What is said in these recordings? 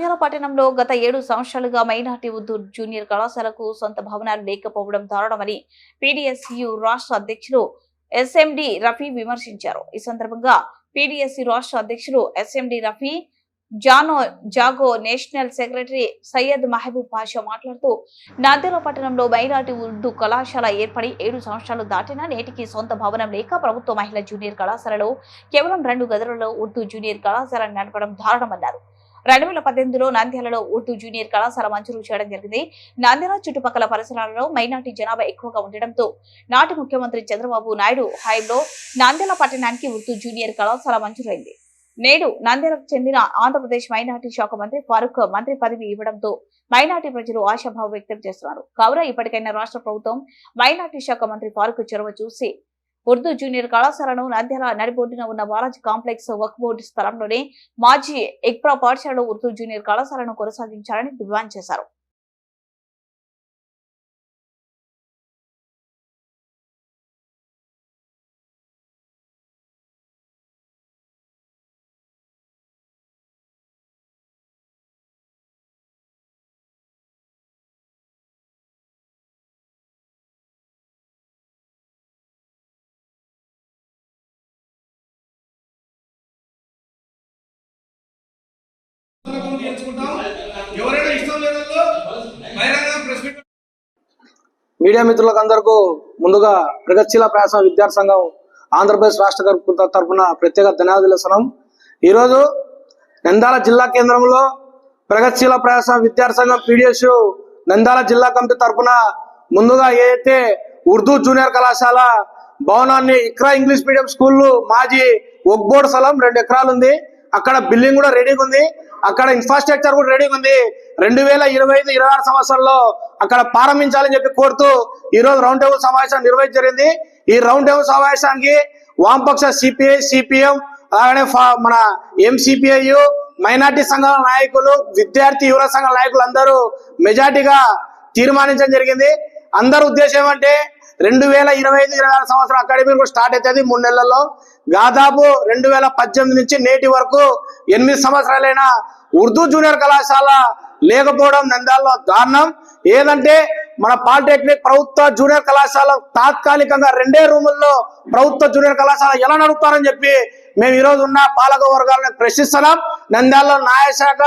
నంద్యాల పట్టణంలో గత 7 సంవత్సరాలుగా మైనార్టీ ఉర్దూ జూనియర్ కళాశాలకు సొంత భవనాలు లేకపోవడం దారుణమని పీడీఎస్యు రాష్ట్ర అధ్యక్షులు ఎస్ఎండి రఫీ విమర్శించారు. ఈ సందర్భంగా పీడీఎస్యు రాష్ట్ర అధ్యక్షులు ఎస్ఎండి రఫీ జాగో నేషనల్ సెక్రటరీ సయ్యద్ మహబూబ్ పాషా మాట్లాడుతూ నంద్యాల పట్టణంలో మైనార్టీ ఉర్దూ కళాశాల ఏర్పడి 7 సంవత్సరాలు దాటినా నేటికి సొంత భవనం లేక ప్రభుత్వ మహిళా జూనియర్ కళాశాలలో కేవలం 2 గదులలో ఉర్దూ జూనియర్ కళాశాల నడపడం దారుణమన్నారు. 2018లో నంద్యాలలో ఉర్దూ జూనియర్ కళాశాల మంజూరు చేయడం జరిగింది. నంద్యాల చుట్టుపక్కల పరిసరాలలో మైనార్టీ జనాభా ఎక్కువగా ఉండడంతో నాటి ముఖ్యమంత్రి చంద్రబాబు నాయుడు హయాంలో నంద్యాల పట్టణానికి ఉర్దూ జూనియర్ కళాశాల మంజూరైంది. నేడు నంద్యాలకు చెందిన ఆంధ్రప్రదేశ్ మైనార్టీ శాఖ మంత్రి ఫారూక్ మంత్రి పదవి ఇవ్వడంతో మైనార్టీ ప్రజలు ఆశాభావం వ్యక్తం చేస్తున్నారు. కావున ఇప్పటికైనా రాష్ట్ర ప్రభుత్వం మైనార్టీ శాఖ మంత్రి ఫారూక్ చొరవ చూసి ఉర్దూ జూనియర్ కళాశాలను నంద్యాల నడిబొడ్డున ఉన్న బాలాజీ కాంప్లెక్స్ వక్ఫ్ బోర్డు స్థలంలోనే మాజీ ఎక్ప్రా పాఠశాలలో ఉర్దూ జూనియర్ కళాశాలను కొనసాగించాలని డిమాండ్ చేశారు. మీడియా మిత్రులకు అందరికీ ముందుగా ప్రగతిశీల ప్రయాస విద్యార్థి సంఘం ఆంధ్రప్రదేశ్ రాష్ట్ర తరఫున ప్రత్యేక ధన్యవాదాలు తెలుస్తున్నాం. ఈరోజు నంద్యాల జిల్లా కేంద్రంలో ప్రగతిశీల ప్రయాస విద్యార్థి సంఘం పీడీఎస్ నంద్యాల జిల్లా కమిటీ తరఫున ముందుగా ఏదైతే ఉర్దూ జూనియర్ కళాశాల భవనాన్ని ఇక్రా ఇంగ్లీష్ మీడియం స్కూల్ మాజీ వక్ఫ్ బోర్డు స్థలం 2 ఎకరాలు ఉంది. అక్కడ బిల్డింగ్ కూడా రెడీగా ఉంది. అక్కడ ఇన్ఫ్రాస్ట్రక్చర్ కూడా రెడీగా ఉంది. 2025-26 సంవత్సరంలో అక్కడ ప్రారంభించాలని చెప్పి కోరుతూ ఈ రోజు రౌండ్ టేబుల్ సమావేశం నిర్వహించబడింది. ఈ రౌండ్ టేబుల్ సమావేశానికి వామపక్ష సిపిఐ, సిపిఎం, అలాగే మన ఎంసిపిఐ, మైనార్టీ సంఘాల నాయకులు, విద్యార్థి యువత సంఘాల నాయకులు అందరూ మెజార్టీగా తీర్మానించడం జరిగింది. అందరి ఉద్దేశం ఏమంటే 2025-26 సంవత్సరం అకాడమిక్ స్టార్ట్ అవుతుంది 3 నెలల్లో. దాదాపు 2018 నుంచి నేటి వరకు 8 సంవత్సరాలైన ఉర్దూ జూనియర్ కళాశాల లేకపోవడం నంద్యాలలో దారుణం. ఏదంటే మన పాలిటెక్నిక్ ప్రభుత్వ జూనియర్ కళాశాల తాత్కాలికంగా 2 రూముల్లో ప్రభుత్వ జూనియర్ కళాశాల ఎలా నడుపుతారని చెప్పి మేము ఈ రోజు ఉన్న పాలక వర్గాలను ప్రశ్నిస్తున్నాం. నంద్యాలలో న్యాయశాఖ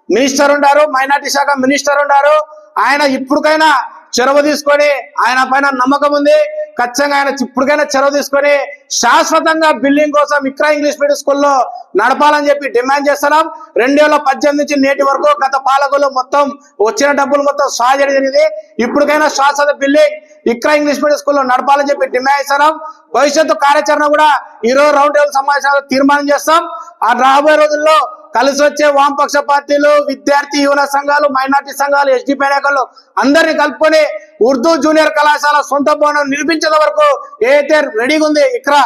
మినిస్టర్ ఉండారు, మైనార్టీ శాఖ మినిస్టర్ ఉండారు. ఆయన ఇప్పటికైనా చొరవ తీసుకొని, ఆయన పైన నమ్మకం ఉంది, ఖచ్చితంగా ఆయన ఇప్పటికైనా చొరవ తీసుకొని శాశ్వతంగా బిల్డింగ్ కోసం ఇక్రా ఇంగ్లీష్ మీడియం స్కూల్లో నడపాలని చెప్పి డిమాండ్ చేస్తున్నాం. 2018 నుంచి నేటి వరకు గత పాలకులు మొత్తం వచ్చిన డబ్బులు మొత్తం సాధ్యం జరిగింది. ఇప్పటికైనా శాశ్వత బిల్డింగ్ ఇక్రా ఇంగ్లీష్ మీడియం స్కూల్లో నడపాలని చెప్పి డిమాండ్ చేస్తున్నాం. భవిష్యత్తు కార్యాచరణ కూడా ఈరోజు రౌండ్ టేబుల్ సమావేశాలు తీర్మానం చేస్తాం. ఆ రాబోయే రోజుల్లో కలిసి వచ్చే వామపక్ష పార్టీలు, విద్యార్థి యువన సంఘాలు, మైనార్టీ సంఘాలు, ఎస్డిపి నాయకులు అందరినీ కలుపుకొని ఉర్దూ జూనియర్ కళాశాల సొంత భవనం నిర్మించేంత వరకు ఏదైతే రెడీగా ఉంది ఇక్కడ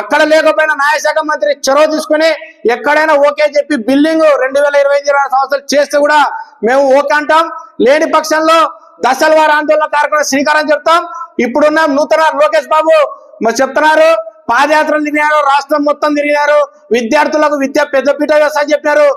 అక్కడ లేకపోయినా న్యాయశాఖ మంత్రి చొరవ తీసుకుని ఎక్కడైనా ఓకే చెప్పి బిల్డింగ్ 2025 సంవత్సరాలు చేస్తే కూడా మేము ఓకే అంటాం. లేని పక్షంలో దశల వారి ఆందోళన కార్యక్రమం శ్రీకారం చెప్తాం. ఇప్పుడున్న నూతన లోకేష్ బాబు చెప్తున్నారు, పాదయాత్రలు తిరిగినారు, రాష్ట్రం మొత్తం తిరిగినారు, విద్యార్థులకు విద్య పెద్దపీట వ్యవసాయం చెప్పినారు.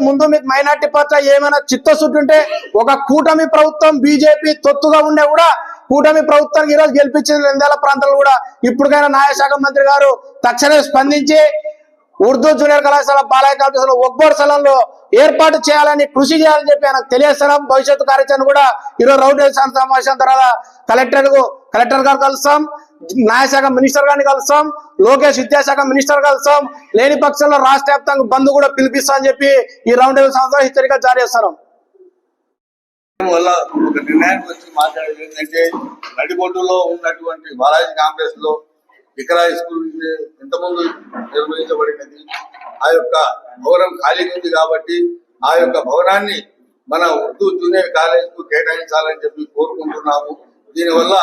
ముందు మీకు మైనార్టీ పట్ల ఏమైనా చిత్తశుద్ధి ఉంటే ఒక కూటమి ప్రభుత్వం బీజేపీ తొత్తుగా ఉండే కూడా కూటమి ప్రభుత్వానికి ఈరోజు గెలిపించింది నంద్యాల ప్రాంతాల్లో కూడా. ఇప్పటికైనా న్యాయశాఖ మంత్రి గారు తక్షణమే స్పందించి ఉర్దూ జూనియర్ కళాశాల బాలయ్య కాంప్లెక్స్ లో వక్ఫ్ బోర్డు స్థలంలో ఏర్పాటు చేయాలని కృషి చేయాలని చెప్పి ఆయనకు తెలియజేస్తున్నాం. భవిష్యత్తు కార్యాచరణ కూడా ఈరోజు రౌండ్ టేబుల్ సమావేశం తర్వాత కలెక్టర్ గారు కలుస్తాం, న్యాయశాఖ మినిస్టర్ గారిని కలుస్తాం, లోకేష్ విద్యాశాఖ మినిస్టర్ కలుస్తాం. లేని పక్షంలో రాష్ట్ర వ్యాప్తంగా బంద్ కూడా పిలిపిస్తామని చెప్పి ఈ రౌండ్ టేబుల్ సంవత్సరం హెచ్చరిక జారీ చేస్తున్నాం. వల్ల ఒక నిర్ణయానికి వచ్చి మాట్లాడేది ఏంటంటే నడిబొడ్డులో ఉన్నటువంటి బాలాజీ కాంప్లెక్స్ లో ఇకరా స్కూల్ ఇంతకుముందు నిర్వహించబడినది. ఆ యొక్క భవనం ఖాళీగా ఉంది కాబట్టి ఆ యొక్క భవనాన్ని మన ఉర్దూ జూనియర్ కాలేజ్ కు కేటాయించాలని చెప్పి కోరుకుంటున్నాము. దీనివల్ల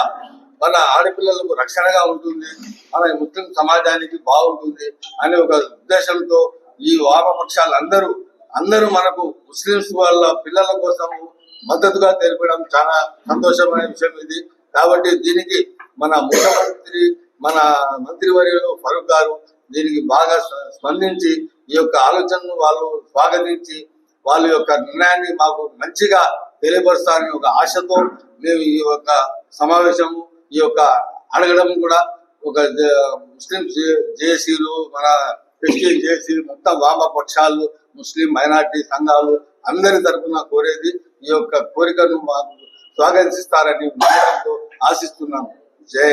మన ఆడపిల్లలకు రక్షణగా ఉంటుంది, మన ముస్లిం సమాజానికి బాగుంటుంది అనే ఒక ఉద్దేశంతో ఈ వామపక్షాలు అందరూ మనకు ముస్లింస్ వాళ్ళ పిల్లల కోసం మద్దతుగా తెలిపడం చాలా సంతోషమైన విషయం ఇది. కాబట్టి దీనికి మన ముఖ్యమంత్రి, మన మంత్రివర్యులు ఫరూక్ గారు దీనికి బాగా స్పందించి ఈ యొక్క ఆలోచనను వాళ్ళు స్వాగతించి వాళ్ళ యొక్క నిర్ణయాన్ని మాకు మంచిగా తెలియపరుస్తారని ఒక ఆశతో మేము ఈ యొక్క సమావేశము ఈ యొక్క అడగడం కూడా ఒక ముస్లిం జేఏసీలు మన క్రిస్టియన్ జేఏసీ మొత్తం వామపక్షాలు ముస్లిం మైనార్టీ సంఘాలు అందరి తరఫున కోరేది ఈ యొక్క కోరికను మాకు స్వాగతిస్తారని ఆశిస్తున్నాము. జై